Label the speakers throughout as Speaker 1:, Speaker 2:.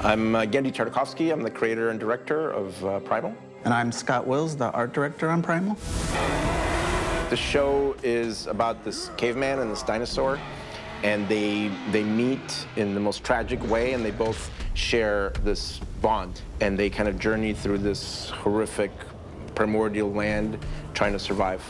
Speaker 1: I'm Gendy Tartakovsky. I'm the creator and director of Primal.
Speaker 2: And I'm Scott Wills, the art director on Primal.
Speaker 1: The show is about this caveman and this dinosaur, and they meet in the most tragic way, and they both share this bond, and they kind of journey through this horrific primordial land trying to survive.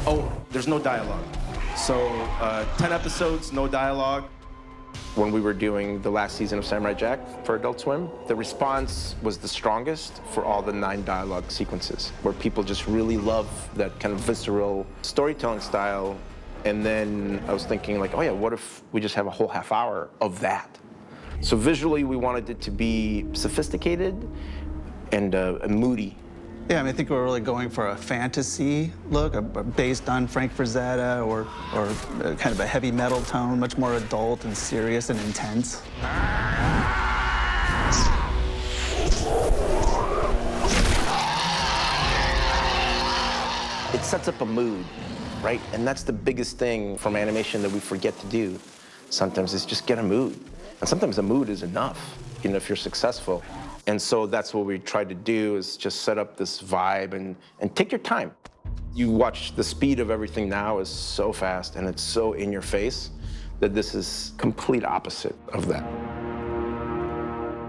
Speaker 3: Oh, there's no dialogue. So 10 episodes, no dialogue.
Speaker 1: When we were doing the last season of Samurai Jack for Adult Swim, the response was the strongest for all the 9 dialogue sequences, where people just really love that kind of visceral storytelling style. And then I was thinking, like, oh yeah, what if we just have a whole half hour of that? So visually, we wanted it to be sophisticated and moody.
Speaker 2: Yeah, I mean, I think we're really going for a fantasy look, based on Frank Frazetta, or kind of a heavy metal tone, much more adult and serious and intense.
Speaker 1: It sets up a mood, right? And that's the biggest thing from animation that we forget to do sometimes, is just get a mood. And sometimes a mood is enough, you know, if you're successful. And so that's what we tried to do, is just set up this vibe and take your time. You watch the speed of everything now is so fast and it's so in your face that this is complete opposite of that.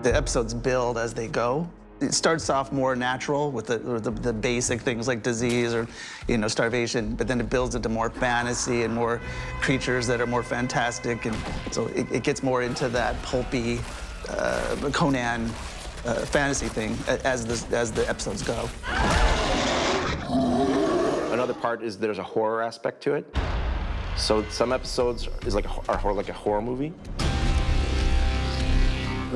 Speaker 2: The episodes build as they go. It starts off more natural with the basic things like disease or, you know, starvation, but then it builds into more fantasy and more creatures that are more fantastic, and so it gets more into that pulpy Conan fantasy thing as the episodes go.
Speaker 1: Another part is there's a horror aspect to it. So some episodes is like a horror movie.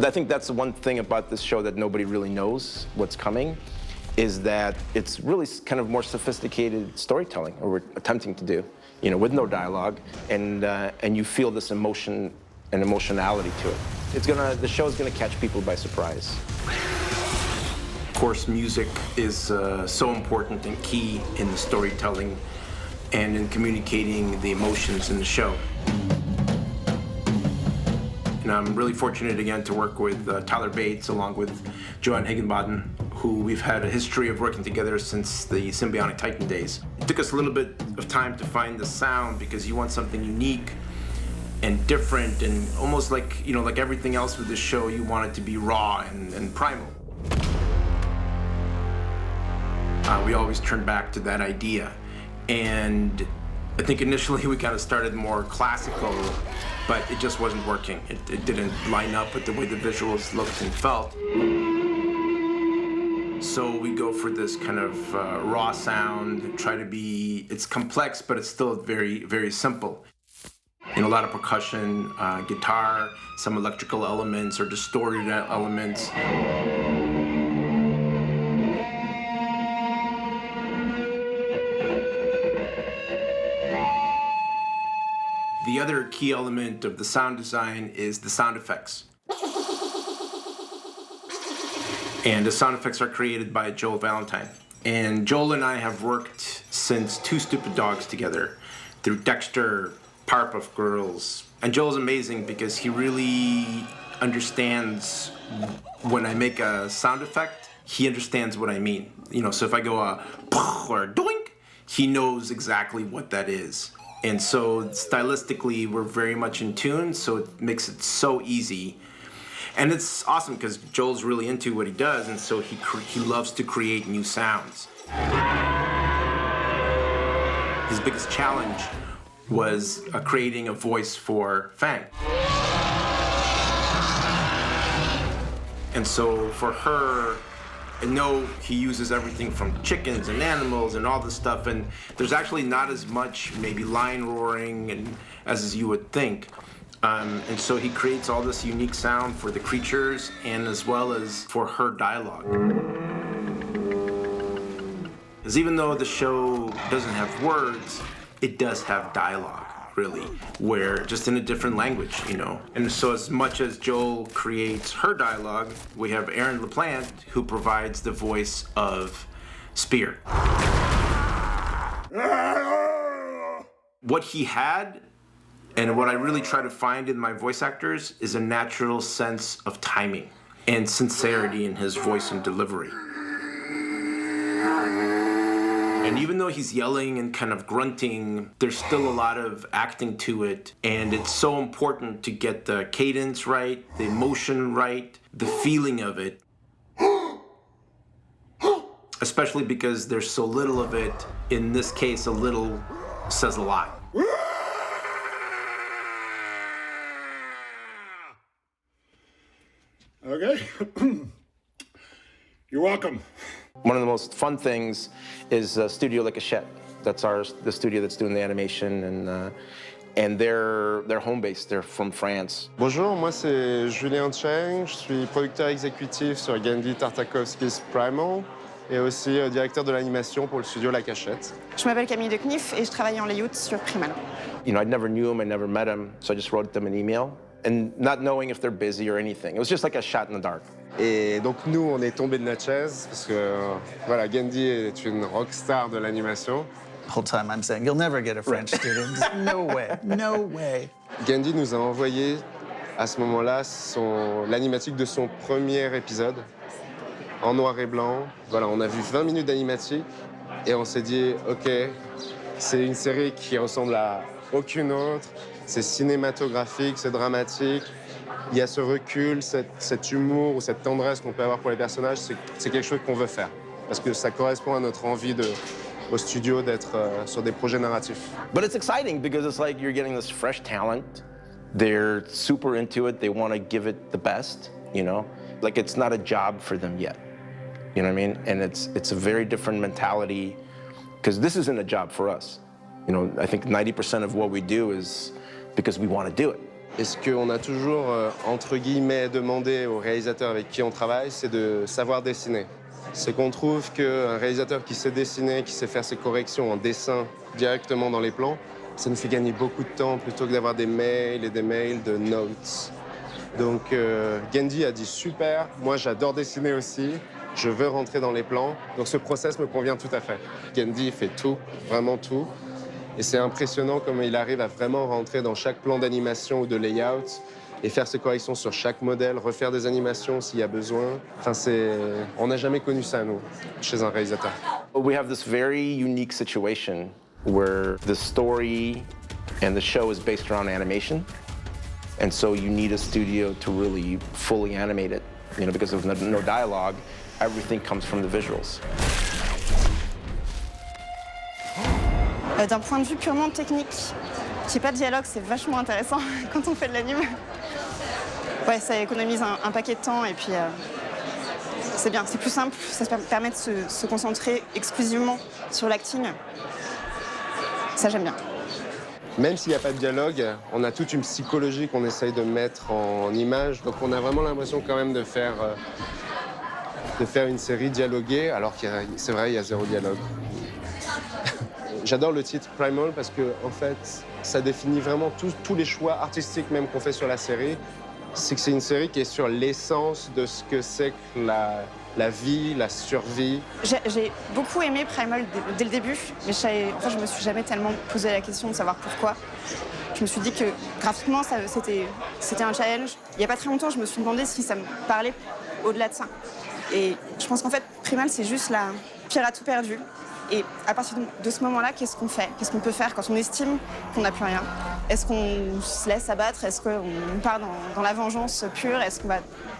Speaker 1: I think that's the one thing about this show that nobody really knows what's coming, is that it's really kind of more sophisticated storytelling, or we're attempting to do, you know, with no dialogue, and you feel this emotion and emotionality to it. The show is gonna catch people by surprise.
Speaker 4: Of course, music is so important and key in the storytelling and in communicating the emotions in the show. And I'm really fortunate again to work with Tyler Bates along with Joanne Higginbotham, who we've had a history of working together since the Symbionic Titan days. It took us a little bit of time to find the sound, because you want something unique and different, and almost like, you know, like everything else with this show, you want it to be raw and primal. We always turn back to that idea. And I think initially we kind of started more classical, but it just wasn't working. It didn't line up with the way the visuals looked and felt. So we go for this kind of raw sound, try to be, it's complex, but it's still very, very simple. You know, a lot of percussion, guitar, some electrical elements or distorted elements. The other key element of the sound design is the sound effects. And the sound effects are created by Joel Valentine. And Joel and I have worked since Two Stupid Dogs together, through Dexter, Powerpuff Girls. And Joel's amazing because he really understands when I make a sound effect, he understands what I mean. You know, so if I go a or a doink, he knows exactly what that is. And so stylistically, we're very much in tune, so it makes it so easy. And it's awesome because Joel's really into what he does, and so he loves to create new sounds. His biggest challenge was creating a voice for Fang. And so for her, I know he uses everything from chickens and animals and all this stuff, and there's actually not as much maybe line roaring and as you would think. And so he creates all this unique sound for the creatures and as well as for her dialogue. Because even though the show doesn't have words, it does have dialogue, really, where just in a different language, you know. And so as much as Joel creates her dialogue, we have Aaron LaPlante, who provides the voice of Spear. What he had And what I really try to find in my voice actors is a natural sense of timing and sincerity in his voice and delivery. And even though he's yelling and kind of grunting, there's still a lot of acting to it. And it's so important to get the cadence right, the emotion right, the feeling of it. Especially because there's so little of it. In this case, a little says a lot.
Speaker 5: Okay. You're welcome.
Speaker 1: One of the most fun things is Studio Le Cachette. That's the studio that's doing the animation, and they're home-based. They're from France.
Speaker 6: Bonjour, moi c'est Julien Cheng, je suis producteur exécutif sur Gandhi Tartakovsky's Primal et aussi directeur de l'animation pour le studio La Cachette.
Speaker 7: Je m'appelle Camille de Knif et je travaille en layout sur Primal.
Speaker 1: You know, I never knew him, I never met him, so I just wrote them an email, and not knowing if they're busy or anything. It was just like a shot in the dark.
Speaker 6: Et donc nous, on est tombés de notre chaise parce que voilà, Gandhi est une rockstar de l'animation.
Speaker 2: The whole time I'm saying, you'll never get a French student. No way, no way.
Speaker 6: Gandhi nous a envoyé à ce moment-là l'animatique de son premier épisode en noir et blanc. Voilà, on a vu 20 minutes d'animatique et on s'est dit, OK, c'est une série qui ressemble à aucune autre. C'est cinématographique, c'est dramatique. Il y a ce recul, cet humour ou cette tendresse qu'on peut avoir pour les personnages. C'est quelque chose qu'on veut faire parce que ça correspond à notre envie au studio d'être sur des projets narratifs.
Speaker 1: But it's exciting because it's like you're getting this fresh talent. They're super into it. They want to give it the best, you know? Like it's not a job for them yet. You know what I mean? And it's a very different mentality because this isn't a job for us. You know, I think 90% of what we do is because we want to do it.
Speaker 6: Et ce qu'on a toujours, entre guillemets, demandé aux réalisateurs avec qui on travaille, c'est de savoir dessiner. C'est qu'on trouve qu'un réalisateur qui sait dessiner, qui sait faire ses corrections en dessin directement dans les plans, ça nous fait gagner beaucoup de temps plutôt que d'avoir des mails et des mails de notes. Donc Gandhi a dit super, moi j'adore dessiner aussi, je veux rentrer dans les plans, donc ce process me convient tout à fait. Gandhi fait tout, vraiment tout. Et c'est impressionnant comment il arrive à vraiment rentrer dans chaque plan d'animation ou de layout et faire ses corrections sur chaque modèle, refaire des animations s'il y a besoin. Enfin, on n'a jamais connu ça, nous, chez un réalisateur.
Speaker 1: We have this very unique situation where the story and the show is based around animation. And so you need a studio to really fully animate it, you know, because of no dialogue, everything comes from the visuals.
Speaker 7: D'un point de vue purement technique, j'ai pas de dialogue, c'est vachement intéressant quand on fait de l'anime. Ouais, ça économise un paquet de temps et puis c'est bien, c'est plus simple, ça permet de se concentrer exclusivement sur l'acting. Ça, j'aime bien.
Speaker 6: Même s'il n'y a pas de dialogue, on a toute une psychologie qu'on essaye de mettre en image. Donc on a vraiment l'impression quand même de faire une série dialoguée, alors que c'est vrai, il y a zéro dialogue. J'adore le titre Primal parce que, en fait, ça définit vraiment tous les choix artistiques même qu'on fait sur la série. C'est que c'est une série qui est sur l'essence de ce que c'est que la vie, la survie.
Speaker 7: J'ai beaucoup aimé Primal dès le début, mais je me suis jamais tellement posé la question de savoir pourquoi. Je me suis dit que graphiquement, c'était un challenge. Il n'y a pas très longtemps, je me suis demandé si ça me parlait au-delà de ça. Et je pense qu'en fait, Primal, c'est juste la pierre à tout perdu. Et à partir de ce moment-là, qu'est-ce qu'on fait? Qu'est-ce qu'on peut faire quand on estime qu'on n'a plus rien? Est-ce qu'on se laisse abattre? Est-ce qu'on part dans la vengeance pure? Est-ce qu'on va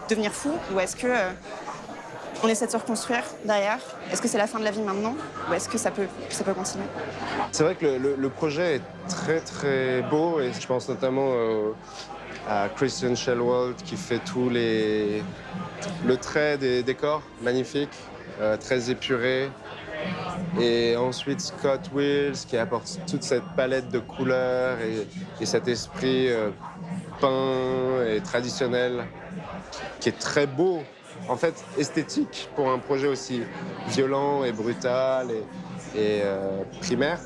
Speaker 7: devenir fou? Ou est-ce qu'on essaie de se reconstruire derrière? Est-ce que c'est la fin de la vie maintenant? Ou est-ce que ça peut continuer?
Speaker 6: C'est vrai que le projet est très très beau et je pense notamment à Christian Shellwald qui fait le trait des décors magnifiques, très épurés. Et ensuite Scott Wills qui apporte toute cette palette de couleurs et cet esprit peint et traditionnel qui est très beau, en fait esthétique pour un projet aussi violent et brutal et primaire.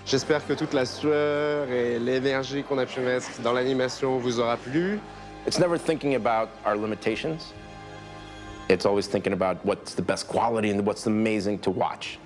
Speaker 6: J'espère que toute la sueur et l'énergie qu'on a pu mettre dans l'animation vous aura plu.
Speaker 1: It's never thinking about our limitations. It's always thinking about what's the best quality and what's amazing to watch.